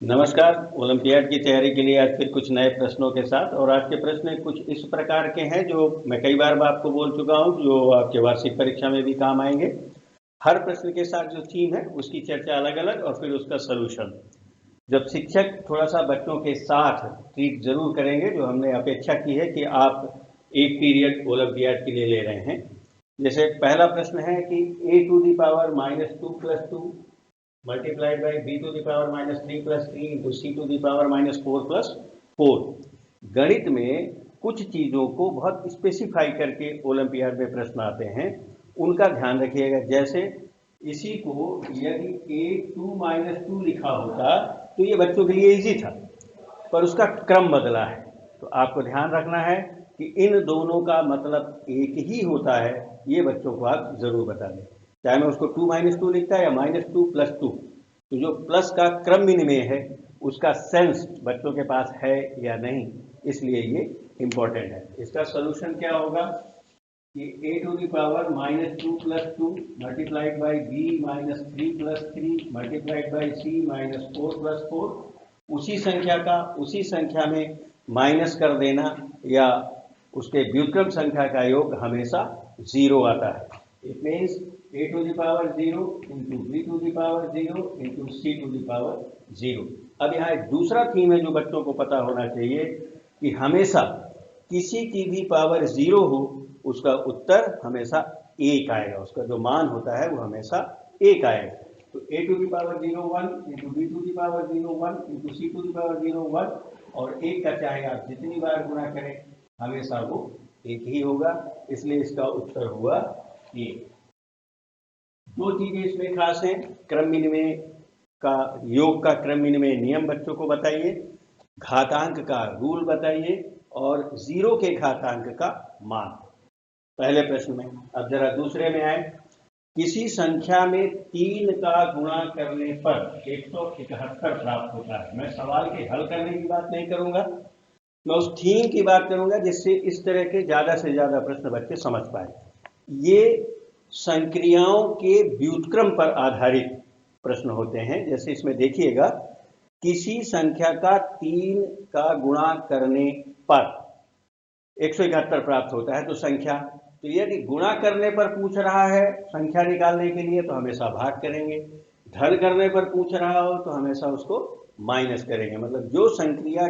नमस्कार। ओलंपियाड की तैयारी के लिए आज फिर कुछ नए प्रश्नों के साथ, और आज के प्रश्न कुछ इस प्रकार के हैं जो मैं कई बार आपको बोल चुका हूं, जो आपके वार्षिक परीक्षा में भी काम आएंगे। हर प्रश्न के साथ जो थीम है उसकी चर्चा अलग अलग और फिर उसका सलूशन। जब शिक्षक थोड़ा सा बच्चों के साथ ट्रीट जरूर करेंगे, जो हमने अपेक्षा की है कि आप एक पीरियड ओलंपियाड के लिए ले रहे हैं। जैसे पहला प्रश्न है कि a⁻² + 2 multiplied by b⁻³ + 3 into c⁻⁻4 + 4। गणित में कुछ चीजों को बहुत स्पेसिफाई करके ओलंपियाड में प्रश्न आते हैं, उनका ध्यान रखिएगा। जैसे इसी को यदि a2 - 2 लिखा होता तो ये बच्चों के लिए इजी था, पर उसका क्रम बदला है। तो आपको ध्यान रखना है कि इन दोनों का मतलब एक ही होता है, ये बच्चों को आप जरूर बता दें। चाहे मैं उसको 2 - 2 लिखता है या -2 + 2, तो जो प्लस का क्रम विनिमय है उसका सेंस बच्चों के पास है या नहीं, इसलिए ये इंपॉर्टेंट है। इसका सोल्यूशन क्या होगा कि a⁻² - 2 multiplied by b-3 + 3 multiplied by c-4 + 4। उसी संख्या का उसी संख्या में माइनस कर देना या उसके व्युत्क्रम संख्या का योग हमेशा 0 आता है। It means a⁻0 into b⁻0 into c⁻0। अब यहाँ एक दूसरा थीम है जो बच्चों को पता होना चाहिए कि हमेशा किसी की भी पावर 0 हो, उसका उत्तर हमेशा 1 आएगा, उसका जो मान होता है वो हमेशा 1 आएगा। तो a⁻01 into b⁻01 into c⁻01, और 1 का चाहे आप जितनी बार गुणा करें हमेशा वो 1 ही होगा, इसलिए इसका उत्तर हुआ 1। दो चीजें इसमें खास हैं। क्रम विनिमय का, योग का क्रम विनिमय नियम बच्चों को बताइए, घातांक का रूल बताइए, और 0 के घातांक का मान पहले प्रश्न में। अब जरा दूसरे में आए। किसी संख्या में 3 का गुणा करने पर 171 प्राप्त होता है। मैं सवाल के हल करने की बात नहीं करूंगा, मैं उस थीम की बात करूंगा जिससे इस तरह के ज्यादा से ज्यादा प्रश्न बच्चे समझ पाए। ये संक्रियाओं के व्युत्क्रम पर आधारित प्रश्न होते हैं। जैसे इसमें देखिएगा, किसी संख्या का 3 का गुणा करने पर 171 प्राप्त होता है, तो संख्या, तो यदि गुणा करने पर पूछ रहा है संख्या निकालने के लिए तो हमेशा भाग करेंगे, धन करने पर पूछ रहा हो तो हमेशा उसको माइनस करेंगे। मतलब जो संख्या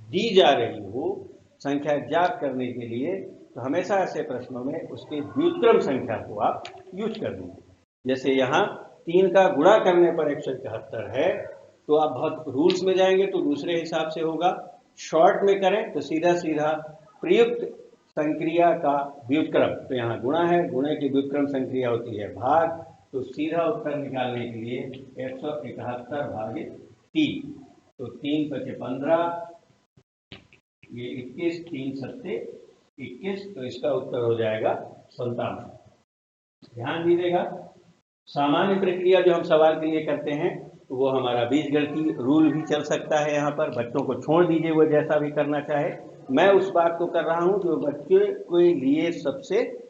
दी जा रही हो संख्या ज्ञात करने के लिए, तो हमेशा ऐसे प्रश्नों में उसके व्युत्क्रम संख्या को आप यूज कर देंगे। जैसे यहाँ 3 का गुणा करने पर 171 है, तो आप बहुत रूल्स में जाएंगे तो दूसरे हिसाब से होगा। शॉर्ट में करें तो सीधा सीधा प्रयुक्त संक्रिया का व्युत्क्रम, तो यहाँ गुणा है, गुणे की व्युत्क्रम संक्रिया होती है भाग, तो सीधा उत्तर निकालने के लिए 171/3। तो 3 × 5 = 15, ये 21, 3 × 7 = 21, तो इसका उत्तर हो जाएगा 57। ध्यान दीजिएगा, सामान्य प्रक्रिया जो हम सवाल के लिए करते हैं तो वो हमारा बीजगणितीय रूल भी चल सकता है। यहाँ पर बच्चों को छोड़ दीजिए, वो जैसा भी करना चाहे। मैं उस बात को कर रहा हूँ जो बच्चे के लिए सबसे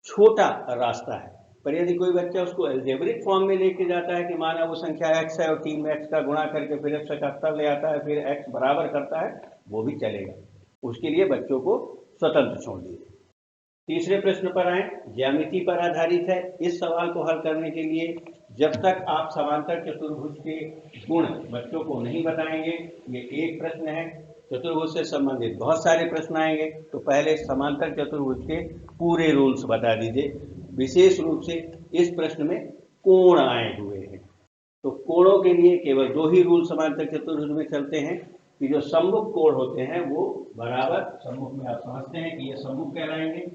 छोटा रास्ता है। पर यदि कोई बच्चा उसको एल्जेब्रिक फॉर्म में लेके जाता है कि माना वो संख्या x है और 3 में x का गुणा करके फिर 171 ले आता है, फिर x बराबर करता है, वो भी चलेगा। उसके लिए बच्चों को स्वतंत्र छोड़ दीजिए। तीसरे प्रश्न पर आए, ज्यामिति पर आधारित है। इस सवाल को हल करने के लिए जब तक आप समांतर चतुर्भुज के गुण बच्चों को नहीं बताएंगे, ये एक प्रश्न है। चतुर्भुज से संबंधित बहुत सारे प्रश्न आएंगे, तो पहले समांतर चतुर्भुज के पूरे रूल्स बता दीजिए। विशेष रूप से इस प्रश्न में कोण आए हुए हैं, तो कोणों के लिए केवल 2 ही रूल समांतर चतुर्भुज में चलते हैं कि जो सम्मुख कोण होते हैं वो बराबर, सम्मुख में आप समझते हैं कि ये सम्मुख कहलाएंगे।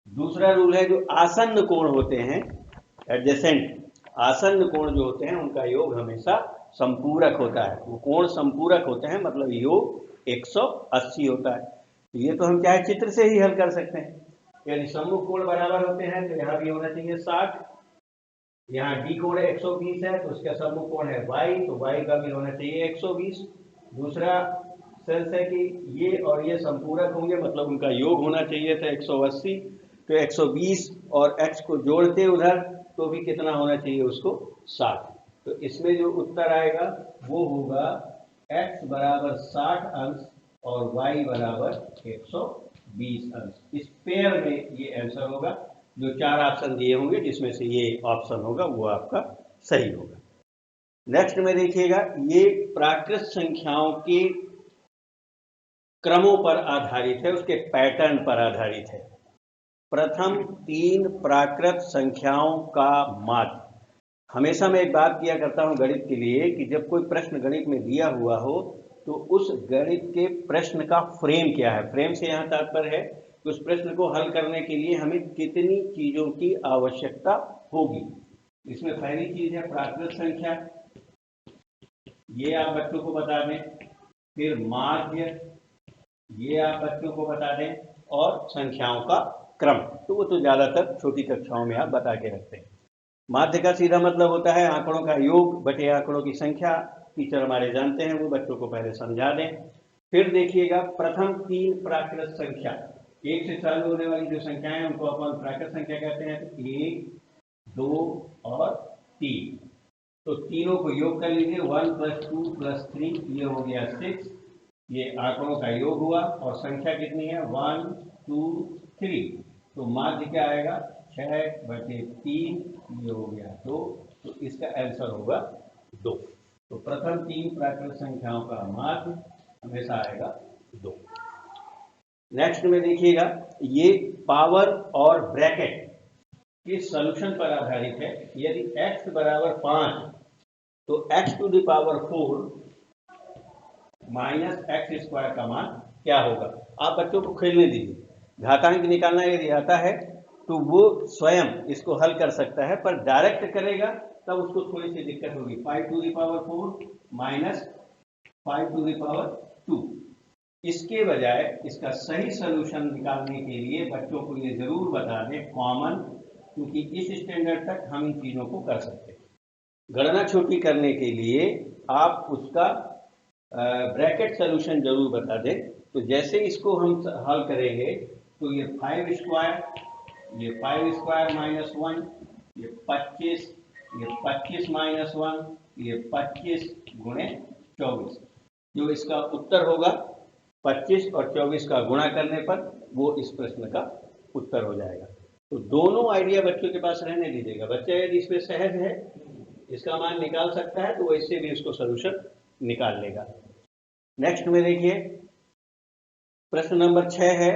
दूसरा रूल है जो आसन्न कोण होते हैं, एडजेसेंट, आसन्न कोण जो होते हैं उनका योग हमेशा संपूरक होता है। वो कोण संपूरक होते हैं, मतलब योग 180 होता है। तो ये तो हम चाहे चित्र से ही हल कर सकते हैं। यदि सम्मुख कोण बराबर होते हैं तो यहाँ भी होना चाहिए 60। यहाँ डी कोण 120 है तो उसका सम्मुख कोण है y, तो y का भी होना चाहिए 120। दूसरा सेंस है कि ये और ये संपूरक होंगे, मतलब उनका योग होना चाहिए था 180। तो 120 और x को जोड़ते उधर तो भी कितना होना चाहिए उसको 60। तो इसमें जो उत्तर आएगा वो होगा x बराबर 60 अंश और y बराबर 120 अंश। इस पेयर में ये आंसर होगा। जो 4 ऑप्शन दिए होंगे जिसमें से ये ऑप्शन होगा वो आपका सही होगा। नेक्स्ट में देखिएगा, ये प्राकृत संख्याओं के क्रमों पर आधारित है, उसके पैटर्न पर आधारित है। प्रथम 3 प्राकृत संख्याओं का माध्य। हमेशा मैं एक बात किया करता हूं गणित के लिए कि जब कोई प्रश्न गणित में दिया हुआ हो तो उस गणित के प्रश्न का फ्रेम क्या है। फ्रेम से यहाँ तात्पर्य है कि उस प्रश्न को हल करने के लिए हमें कितनी चीजों की आवश्यकता होगी। इसमें पहली चीज है प्राकृत संख्या, ये आप बच्चों को बता दें। फिर माध्य, ये आप बच्चों को बता दें। और संख्याओं का क्रम, तो वो तो ज्यादातर छोटी कक्षाओं में आप बता के रखते हैं। माध्य का सीधा मतलब होता है आंकड़ों का योग बटे आंकड़ों की संख्या। टीचर हमारे जानते हैं, वो बच्चों को पहले समझा दें। फिर देखिएगा प्रथम 3 प्राकृत संख्या, 1 से चालू होने वाली जो संख्याएं हैं उनको अपन प्राकृत संख्या कहते हैं। 1, 2 और 3, तो तीनों को योग कर लीजिए। 1 + 2 + 3, ये हो गया 6। ये आंकड़ों का योग हुआ। और संख्या कितनी है? 1, 2, 3। तो माध्य क्या आएगा? 6/3, ये हो गया 2। तो इसका आंसर होगा 2। तो प्रथम 3 प्राकृत संख्याओं का माध्य हमेशा आएगा 2। नेक्स्ट में देखिएगा, ये पावर और ब्रैकेट के सॉल्यूशन पर आधारित है। यदि x बराबर 5 तो x⁴ माइनस x² का मान क्या होगा? आप बच्चों को खेलने दीजिए। घातांक निकालना यदि आता है तो वो स्वयं इसको हल कर सकता है, पर डायरेक्ट करेगा तब उसको थोड़ी सी दिक्कत होगी। 5⁴ माइनस 5⁴ इसके बजाय इसका सही सलूशन निकालने के लिए बच्चों को ये जरूर बता दें कॉमन, क्योंकि इस स्टैंडर्ड तक हम इन चीजों को कर सकते हैं। गणना छोटी करने के लिए आप उसका ब्रैकेट सलूशन जरूर बता दें। तो जैसे इसको हम हल करेंगे तो ये 5², ये 5² माइनस 1, ये 25, ये 25 माइनस 1, ये 25 गुणे 24। जो इसका उत्तर होगा 25 और 24 का गुणा करने पर वो इस प्रश्न का उत्तर हो जाएगा। तो दोनों आइडिया बच्चों के पास रहने दीजिएगा। बच्चा यदि इसमें सहज है, इसका मान निकाल सकता है, तो वो इससे भी उसको सलूशन निकाल लेगा। नेक्स्ट में देखिए, प्रश्न नंबर 6 है।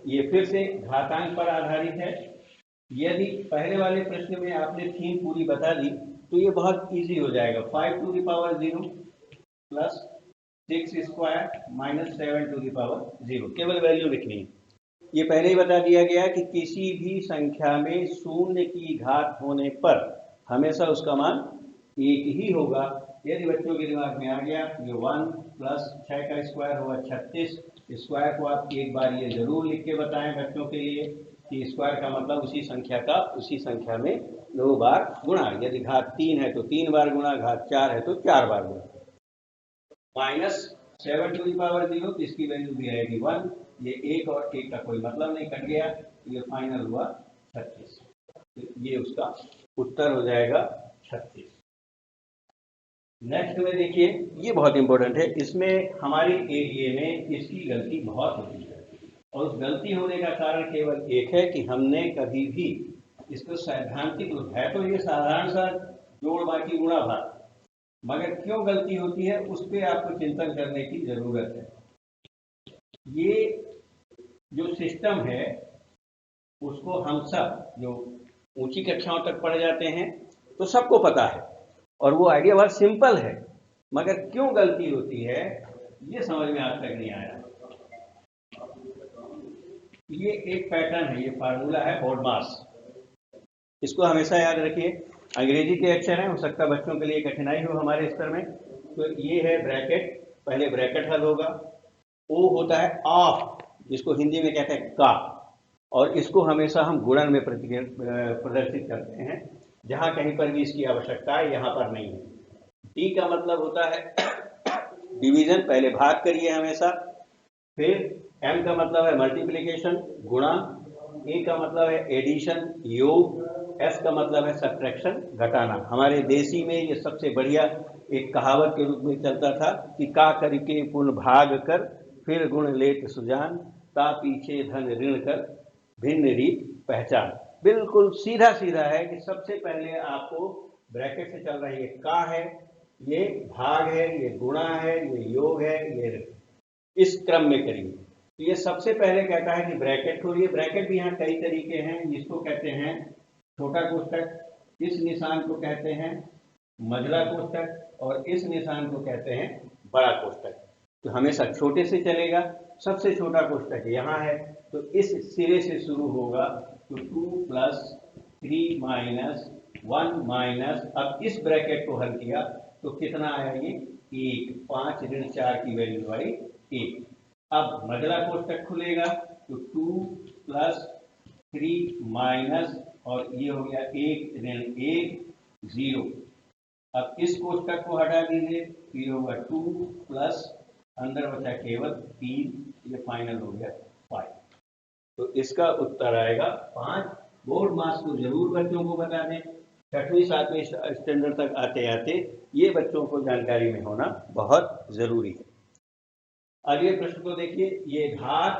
ये फिर से घातांक पर आधारित है। यदि पहले वाले प्रश्न में आपने थीम पूरी बता दी तो ये बहुत इजी हो जाएगा। 5⁴ प्लस 6² माइनस 7⁴, केवल वैल्यू लिखनी है। ये पहले ही बता दिया गया कि किसी भी संख्या में शून्य की घात होने पर हमेशा उसका मान 1 ही होगा। यदि बच्चों के दिमाग में आ गया ये 1 प्लस 6 का स्क्वायर हुआ 36। स्क्वायर को आप एक बार ये जरूर लिख के बताएं बच्चों के लिए कि स्क्वायर का मतलब उसी संख्या में 2 बार गुणा। यदि घात 3 है तो 3 बार गुणा, घात 4 है तो 4 बार गुणा। माइनस 7⁴, इसकी वैल्यू भी आएगी 1। ये 1 और 1 का कोई मतलब नहीं, कट गया। ये फाइनल हुआ 36। तो ये उसका उत्तर हो जाएगा 36। नेक्स्ट में देखिए, ये बहुत इंपॉर्टेंट है। इसमें हमारे एरिया में इसकी गलती बहुत होती है, और उस गलती होने का कारण केवल एक है कि हमने कभी भी इसको सैद्धांतिक रूप है तो ये साधारण सा जोड़ बाकी गुणा भाग, मगर क्यों गलती होती है उस पर आपको चिंतन करने की जरूरत है। ये जो सिस्टम है उसको हम सब जो ऊंची कक्षाओं तक पढ़ जाते हैं तो सबको पता है, और वो आइडिया बहुत सिंपल है, मगर क्यों गलती होती है ये समझ में आज तक नहीं आया। ये एक पैटर्न है, ये फार्मूला है BODMAS। इसको हमेशा याद रखिए। अंग्रेजी के अक्षर हैं, हो सकता है बच्चों के लिए कठिनाई हो हमारे स्तर में। तो ये है ब्रैकेट, पहले ब्रैकेट हल होगा। ओ होता है ऑफ, जिसको हिंदी में कहते हैं का, और इसको हमेशा हम गुणन में प्रदर्शित करते हैं। जहां कहीं पर भी इसकी आवश्यकता है, यहाँ पर नहीं है। डी का मतलब होता है डिवीजन, पहले भाग करिए हमेशा। फिर एम का मतलब है मल्टीप्लिकेशन, गुणा। ए का मतलब है एडिशन, योग। एस का मतलब है सब्ट्रैक्शन, घटाना। हमारे देसी में ये सबसे बढ़िया एक कहावत के रूप में चलता था कि का करके पुन भाग कर, फिर गुण लेत सुजान, ता पीछे धन ऋण कर, भिन्न रीत पहचान। बिल्कुल सीधा सीधा है कि सबसे पहले आपको ब्रैकेट से चल रही है का है, ये भाग है, ये गुणा है, ये योग है, ये इस क्रम में करिए। तो ये सबसे पहले कहता है कि ब्रैकेट खोलिए। ब्रैकेट भी यहाँ कई तरीके हैं, जिसको कहते हैं छोटा कोष्टक, इस निशान को कहते हैं मझला कोष्टक, और इस निशान को कहते हैं बड़ा कोष्टक। तो हमेशा छोटे से चलेगा। सबसे छोटा कोष्टक यहाँ है, तो इस सिरे से शुरू होगा, तो 2 + 3 - 1 माइनस, अब इस ब्रैकेट को हल किया तो कितना आया, ये 1, 5 ऋण 4 की वैल्यू आई 1। अब मझला कोष्टक खुलेगा तो 2 + 3 माइनस, और ये हो गया 1 ऋण 1 0। अब इस कोष्टक को हटा दीजिए, तो ये होगा 2 प्लस अंदर बचा केवल 3, ये फाइनल हो गया 5। तो इसका उत्तर आएगा 5। बोर्ड मार्क्स को जरूर बच्चों को बता दें। 6वीं 7वीं स्टैंडर्ड तक आते आते ये बच्चों को जानकारी में होना बहुत जरूरी है। अगले प्रश्न को देखिए, ये घात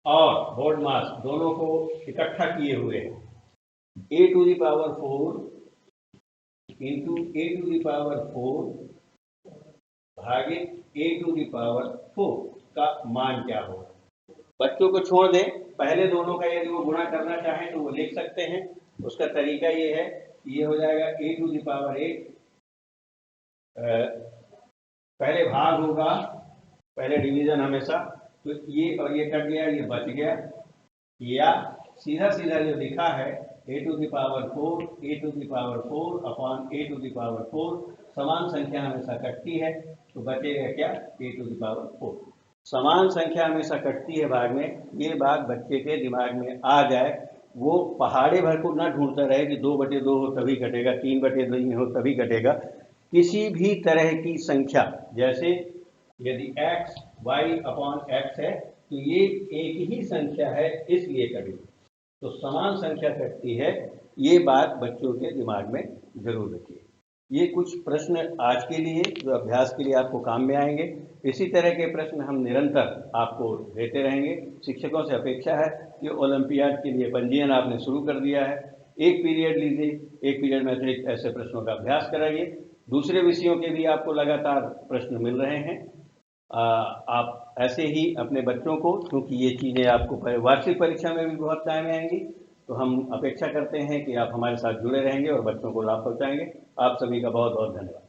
और बोर्ड मार्क्स दोनों को इकट्ठा किए हुए हैं। a⁴ इंटू a⁴ भागित a⁴ का मान क्या होगा। बच्चों को छोड़ दें, पहले दोनों का यदि वो गुणा करना चाहें तो वो लिख सकते हैं। उसका तरीका ये है कि ये हो जाएगा a⁴ पहले भाग होगा, पहले डिवीजन हमेशा, तो ये और ये कट गया, ये बच गया, या सीधा सीधा जो लिखा है a⁴ अपॉन a⁴ समान संख्या हमेशा कटती है, तो बचेगा क्या, a⁴। समान संख्या हमेशा कटती है भाग में, ये बात बच्चे के दिमाग में आ जाए, वो पहाड़े भर को ना ढूंढता रहे कि 2/2 हो तभी कटेगा, 3/2 हो तभी कटेगा। किसी भी तरह की संख्या, जैसे यदि x y अपॉन x है तो ये एक ही संख्या है, इसलिए कभी तो समान संख्या कटती है, ये बात बच्चों के दिमाग में जरूर रखिए। ये कुछ प्रश्न आज के लिए जो अभ्यास के लिए आपको काम में आएंगे। इसी तरह के प्रश्न हम निरंतर आपको देते रहेंगे। शिक्षकों से अपेक्षा है कि ओलंपियाड के लिए पंजीयन आपने शुरू कर दिया है। एक पीरियड लीजिए, एक पीरियड में अतिरिक्त ऐसे प्रश्नों का अभ्यास कराइए। दूसरे विषयों के भी आपको लगातार प्रश्न मिल रहे हैं। आप ऐसे ही अपने बच्चों को, क्योंकि ये चीज़ें आपको वार्षिक परीक्षा में भी बहुत काम में आएंगी, तो हम अपेक्षा करते हैं कि आप हमारे साथ जुड़े रहेंगे और बच्चों को लाभ पहुंचाएंगे। आप सभी का बहुत बहुत धन्यवाद।